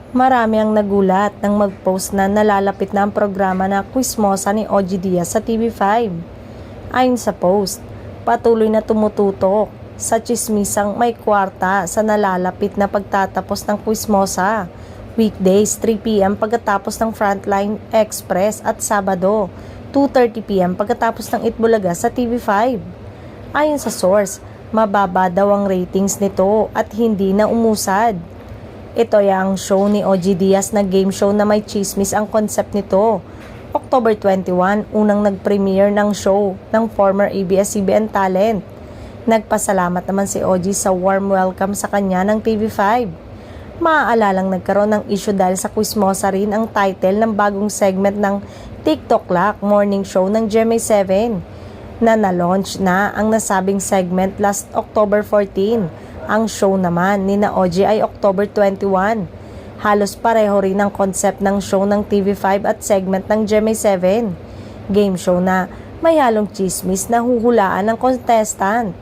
Marami ang nagulat nang mag-post na nalalapit na ang programa na Quizmosa ni OG Diaz sa TV5. Ayon sa post, patuloy na tumututok sa tsismisang may kwarta sa nalalapit na pagtatapos ng Quizmosa. Weekdays 3 p.m. pagkatapos ng Frontline Express at Sabado 2:30 p.m. pagkatapos ng Itbulaga sa TV5. Ayon sa source, mababa daw ang ratings nito at hindi na umusad. Ito ay ang show ni OG Diaz na game show na may chismis ang concept nito. October 21, unang nag-premiere ng show ng former ABS-CBN talent. Nagpasalamat naman si OG sa warm welcome sa kanya ng TV5. Maaalalang nagkaroon ng issue dahil sa Quizmosa rin ang title ng bagong segment ng TikTok Lock morning show ng GMA7 na na-launch na ang nasabing segment last October 14. Ang show naman ni na OG ay October 21. Halos pareho rin ang concept ng show ng TV5 at segment ng GMA7. Game show na may halong chismis na huhulaan ng contestant.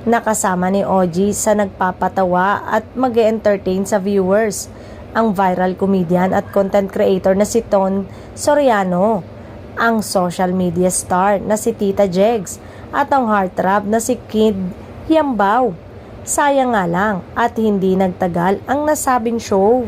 Nakasama ni OG sa nagpapatawa at mag-entertain sa viewers, ang viral comedian at content creator na si Ton Soriano, ang social media star na si Tita Jegs at ang heartthrob na si Kid Yambao. Sayang nga lang at hindi nagtagal ang nasabing show.